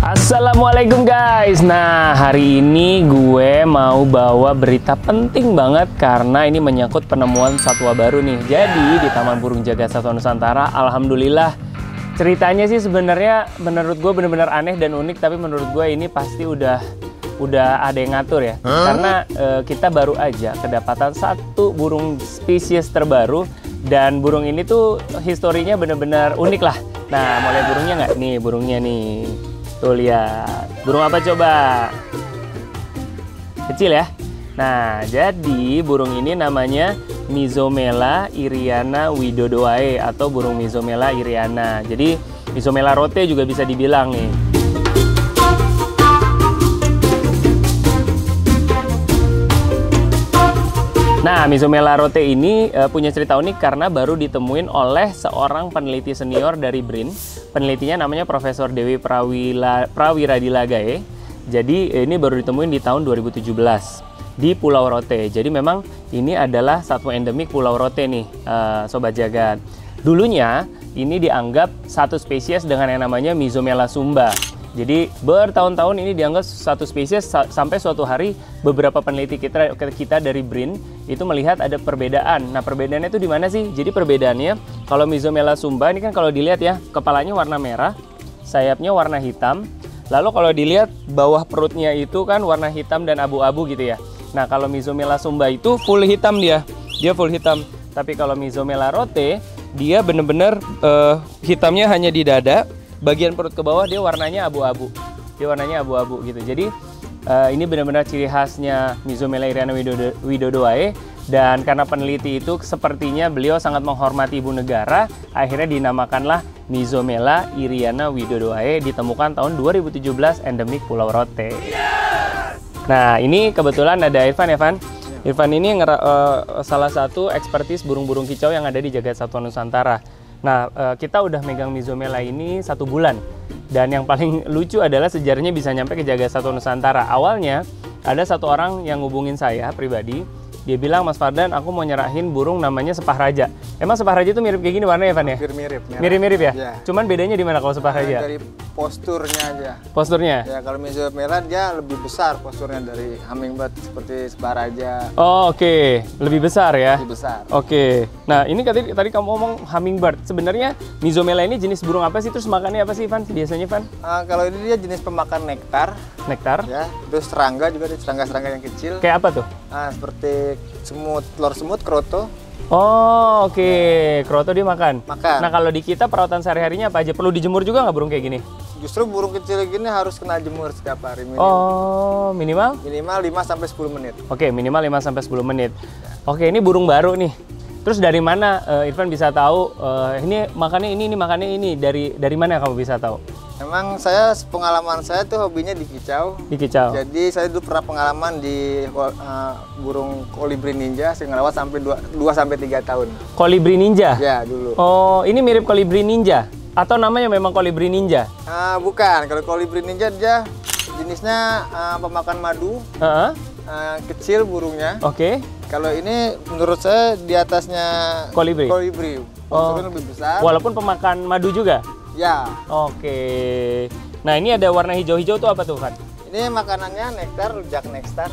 Assalamualaikum guys. Nah, hari ini gue mau bawa berita penting banget karena ini menyangkut penemuan satwa baru nih. Jadi di Taman Burung Jagat Satwa Nusantara, alhamdulillah ceritanya sih sebenarnya menurut gue benar-benar aneh dan unik, tapi menurut gue ini pasti udah ada yang ngatur ya. Karena kita baru aja kedapatan satu burung spesies terbaru dan burung ini tuh historinya benar-benar unik lah. Nah, mau lihat burungnya nggak? Nih burungnya nih. Tuh lihat, burung apa coba? Kecil ya. Nah, jadi burung ini namanya Myzomela iriana widodoae atau burung Myzomela iriana. Jadi Myzomela rote juga bisa dibilang nih. Nah, Myzomela rote ini punya cerita unik karena baru ditemuin oleh seorang peneliti senior dari BRIN. Penelitinya namanya Profesor Dewi Prawiradilagae. Jadi ini baru ditemuin di tahun 2017 di Pulau Rote. Jadi memang ini adalah satwa endemik Pulau Rote nih, Sobat Jagat. Dulunya ini dianggap satu spesies dengan yang namanya Myzomela sumba. Jadi bertahun-tahun ini dianggap satu spesies sampai suatu hari beberapa peneliti kita dari BRIN itu melihat ada perbedaan. Nah, perbedaannya itu di mana sih? Jadi perbedaannya kalau Myzomela sumba ini kan kalau dilihat ya, kepalanya warna merah, sayapnya warna hitam. Lalu kalau dilihat bawah perutnya itu kan warna hitam dan abu-abu gitu ya. Nah, kalau Myzomela sumba itu full hitam dia full hitam. Tapi kalau Myzomela rote dia bener-bener hitamnya hanya di dada. Bagian perut ke bawah dia warnanya abu-abu. Dia warnanya abu-abu gitu. Jadi ini benar-benar ciri khasnya Myzomela iriana widodoae. Dan karena peneliti itu sepertinya beliau sangat menghormati ibu negara, akhirnya dinamakanlah Myzomela iriana widodoae, ditemukan tahun 2017 endemik Pulau Rote. Nah, ini kebetulan ada Irfan ya, Van? Irfan ini salah satu ekspertis burung-burung kicau yang ada di Jagat Satwa Nusantara. Nah, kita udah megang Myzomela ini 1 bulan. Dan yang paling lucu adalah sejarahnya bisa nyampe ke Jagat Satwa Nusantara. Awalnya, ada satu orang yang ngubungin saya pribadi. Dia bilang, Mas Fardan, aku mau nyerahin burung namanya sepah raja. Emang sepah raja itu mirip kayak gini warnanya, Evan ya? Mirip. Mirip-mirip ya? Ya? Cuman bedanya di mana kalau sepah raja? Dari posturnya aja. Posturnya? Ya, kalau Myzomela dia lebih besar posturnya dari hummingbird seperti sepah raja. Oh, oke. Lebih besar ya? Lebih besar. Oke. Nah, ini tadi kamu ngomong hummingbird. Sebenarnya Myzomela ini jenis burung apa sih? Terus makannya apa sih, Van? Biasanya, Van? Kalau ini dia jenis pemakan nektar. Nektar? Ya, terus serangga juga, serangga-serangga yang kecil. Kayak apa tuh? Seperti telur semut, kroto. Oh, oke. Kroto dia makan? Makan. Nah, kalau di kita perawatan sehari-harinya apa aja? Perlu dijemur juga nggak burung kayak gini? Justru burung kecil gini harus kena jemur setiap hari minimal. Oh, minimal? Minimal 5-10 menit. Oke, minimal 5-10 menit. Oke, ini burung baru nih. Terus dari mana Irfan bisa tahu ini makannya ini? Dari mana kamu bisa tahu? Memang pengalaman saya tuh hobinya di kicau. Di kicau. Jadi saya dulu pernah pengalaman di burung kolibri ninja, saya ngerawat sampai 2-3 tahun. Kolibri ninja? Ya, dulu. Oh, ini mirip kolibri ninja? Atau namanya memang kolibri ninja? Bukan, kalau kolibri ninja dia jenisnya pemakan madu. Kecil burungnya. Oke. Kalau ini menurut saya di atasnya kolibri. Posturnya lebih besar. Walaupun pemakan madu juga? Ya. Oke. Nah, ini ada warna hijau-hijau tuh apa tuh, Van? Ini makanannya nektar, rujak nektar.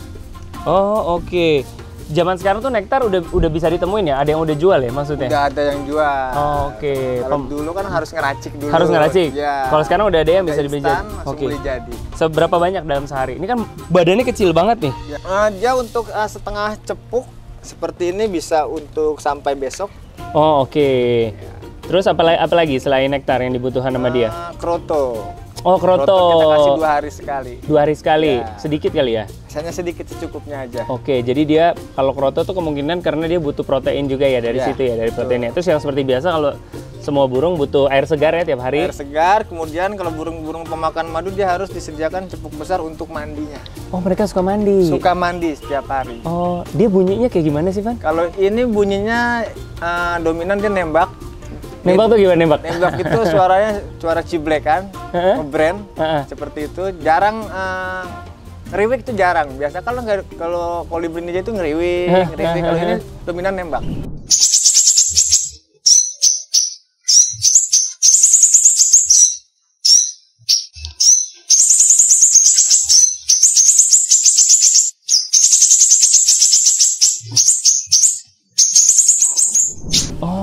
Oh, oke. Zaman sekarang tuh nektar udah bisa ditemuin ya? Ada yang udah jual ya maksudnya? Udah ada yang jual. Oh, oke. Kalau dulu kan harus ngeracik dulu. Harus ngeracik? Ya. Kalau sekarang udah ada yang bisa dibeli jadi? Oke. Jadi. Seberapa banyak dalam sehari? Ini kan badannya kecil banget nih. Ya. Dia untuk setengah cepuk seperti ini bisa untuk sampai besok. Oh, oke. Terus apa lagi selain nektar yang dibutuhkan sama dia? Kroto. Oh, kroto. Kita kasih 2 hari sekali. 2 hari sekali? Ya. Sedikit kali ya? Hanya sedikit, secukupnya aja. Oke, jadi dia kalau kroto tuh kemungkinan karena dia butuh protein juga ya dari situ ya, dari proteinnya. Terus yang seperti biasa kalau semua burung butuh air segar ya tiap hari? Air segar, kemudian kalau burung-burung pemakan madu dia harus disediakan cepuk besar untuk mandinya. Oh, mereka suka mandi? Suka mandi setiap hari. Oh, dia bunyinya kayak gimana sih, Van? Kalau ini bunyinya dominan dia nembak. Nembak tuh gimana nembak? Nembak itu suaranya suara ciblekan, ngebrand, seperti itu. Jarang ngeriwik itu jarang. Biasa kalau kolibri ninja itu ngeriwik. Kalau ini dominan nembak.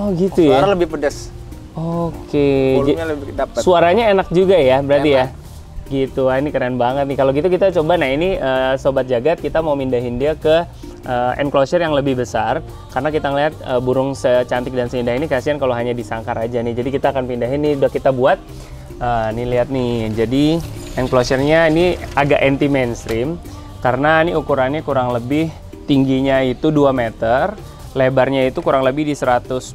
Oh gitu ya. Suara lebih pedas. Oke. Volumenya lebih dapat. Suaranya enak juga ya berarti enak. ya. Gitu. Wah, ini keren banget nih. Kalau gitu kita coba. Nah ini Sobat Jagat, kita mau mindahin dia ke enclosure yang lebih besar karena kita ngeliat burung secantik dan seindah ini kasihan kalau hanya disangkar aja nih. Jadi kita akan pindahin nih, udah kita buat. Nih lihat nih. Jadi enclosure-nya ini agak anti mainstream karena ini ukurannya kurang lebih tingginya itu 2 meter, lebarnya itu kurang lebih di 120.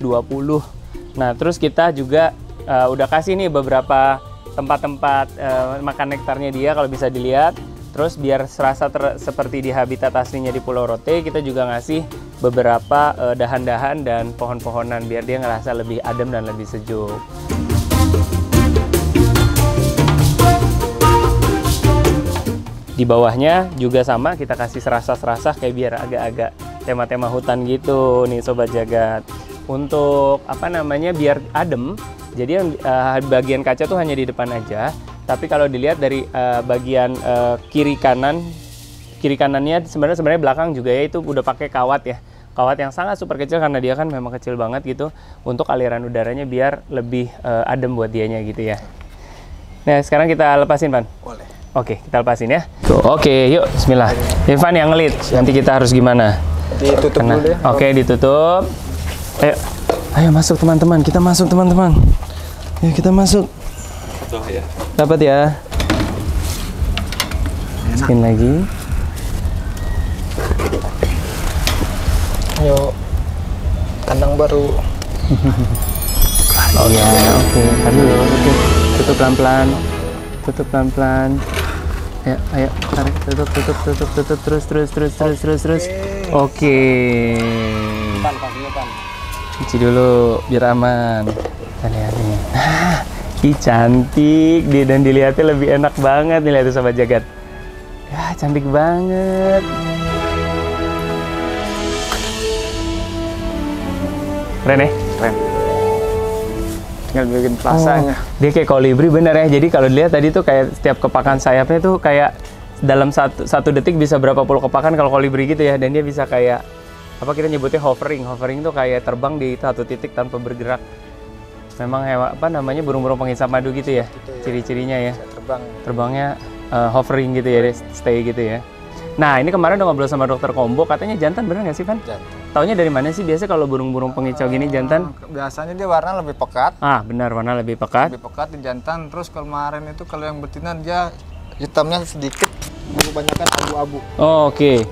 Nah, terus kita juga udah kasih nih beberapa tempat-tempat makan nektarnya dia kalau bisa dilihat. Terus biar serasa seperti di habitat aslinya di Pulau Rote, kita juga ngasih beberapa dahan-dahan dan pohon-pohonan biar dia ngerasa lebih adem dan lebih sejuk. Di bawahnya juga sama, kita kasih serasa-serasa kayak biar agak-agak tema-tema hutan gitu nih Sobat Jagat. Untuk apa namanya biar adem, jadi yang bagian kaca tuh hanya di depan aja. Tapi kalau dilihat dari bagian kiri kanannya sebenarnya belakang juga ya itu udah pakai kawat ya. Kawat yang sangat super kecil karena dia kan memang kecil banget gitu untuk aliran udaranya biar lebih adem buat dianya gitu ya. Nah, sekarang kita lepasin, Pan. Boleh. Oke, kita lepasin ya. Tuh, oke, yuk bismillah. Irfan yang ngelit. Nanti kita harus gimana? Ditutup dulu deh. Oke, ditutup. Ayo masuk teman-teman. Kita masuk teman-teman. Ayo kita masuk. Ya. Dapat ya. Masukin lagi. Ayo, kandang baru. Iya, oke. Tahan dulu. Oke. Tutup pelan-pelan. Tutup pelan-pelan. Ayo, tarik. Tutup. Terus. Oke. Pan, pastinya pan. Cuci dulu biar aman. Kita lihat nih. Ih, cantik dia dan dilihatnya lebih enak banget nih, lihat tuh Sobat Jagat. Ya, cantik banget. Keren ya? Keren. Tinggal bikin plasanya. Dia kayak kolibri bener ya. Jadi kalau dilihat tadi tuh kayak setiap kepakan sayapnya tuh kayak dalam satu detik bisa berapa puluh kepakan kalau kolibri gitu ya. Dan dia bisa kayak apa kita nyebutnya hovering. Hovering tuh kayak terbang di satu titik tanpa bergerak. Memang hewan apa namanya burung-burung penghisap madu gitu ya, ciri-cirinya ya. Terbangnya hovering gitu ya, stay gitu ya. Nah ini kemarin udah ngobrol sama dokter Kombo, katanya jantan bener nggak sih Van? Jantan. Taunya dari mana sih biasa kalau burung-burung pengicau gini jantan? Biasanya dia warna lebih pekat. Ah benar, warna lebih pekat. Lebih pekat di jantan. Terus kemarin itu kalau yang betina dia hitamnya sedikit, kebanyakan abu-abu. Oh, oke.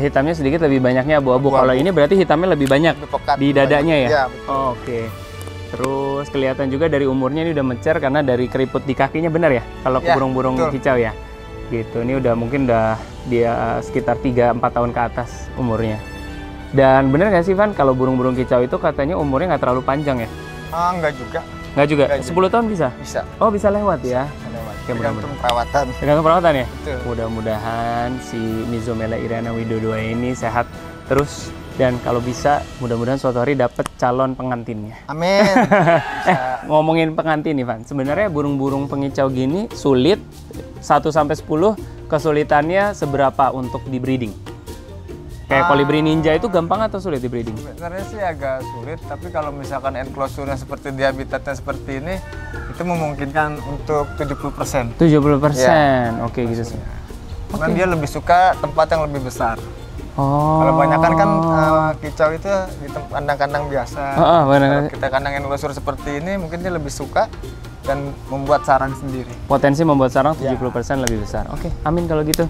Hitamnya sedikit, lebih banyaknya abu-abu. Kalau ini berarti hitamnya lebih banyak lebih pekat, di dadanya ya? Iya, betul. Oh, oke. Terus kelihatan juga dari umurnya ini udah mencer karena dari keriput di kakinya, benar ya? Kalau ya, burung-burung kicau ya? Gitu, ini udah mungkin udah dia sekitar 3-4 tahun ke atas umurnya. Dan benar nggak sih Van, kalau burung-burung kicau itu katanya umurnya nggak terlalu panjang ya? Enggak juga. Nggak juga? Enggak 10 juga. tahun bisa? Bisa. Oh bisa lewat ya? Lewat. Oke, Tergantung perawatan. Tergantung perawatan ya? Betul. Mudah-mudahan si Mizomela Iriana Widodo ini sehat terus. Dan kalau bisa, mudah-mudahan suatu hari dapat calon pengantinnya. Amin. Ngomongin pengantin nih, Van. Sebenarnya burung-burung pengicau gini sulit 1-10, kesulitannya seberapa untuk di breeding? Kayak kolibri ninja itu gampang atau sulit di breeding? Sebenarnya sih agak sulit, tapi kalau misalkan enclosure-nya seperti di habitatnya seperti ini, itu memungkinkan untuk 70%. 70%. Ya. Oke, gitu sih. Karena dia lebih suka tempat yang lebih besar. Oh. Kalau kebanyakan kan kicau itu di kandang-kandang biasa. Kalau kita kandang enclosure seperti ini, mungkin dia lebih suka dan membuat sarang sendiri. Potensi membuat sarang 70% lebih besar. Oke, amin kalau gitu.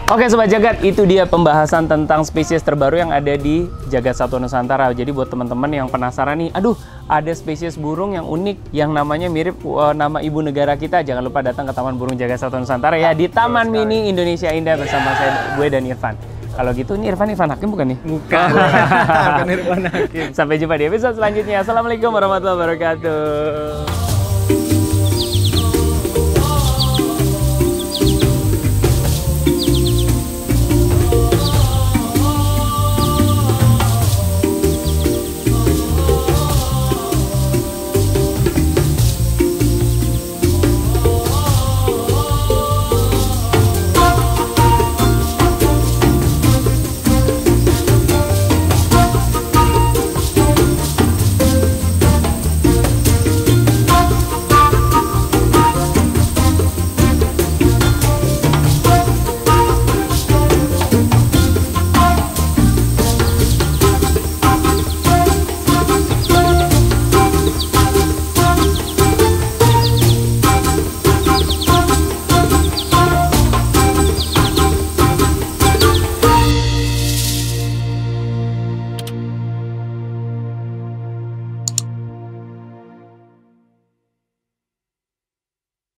Oke Sobat Jagat, itu dia pembahasan tentang spesies terbaru yang ada di Jagat Satwa Nusantara. Jadi buat teman-teman yang penasaran nih, aduh ada spesies burung yang unik yang namanya mirip nama ibu negara kita, jangan lupa datang ke Taman Burung Jagat Satwa Nusantara ya, di Taman Mini Indonesia Indah bersama gue dan Irfan. Kalau gitu, ini Irfan Hakim bukan nih? Bukan. Bukan Irfan Hakim. Sampai jumpa di episode selanjutnya. Assalamualaikum warahmatullahi wabarakatuh.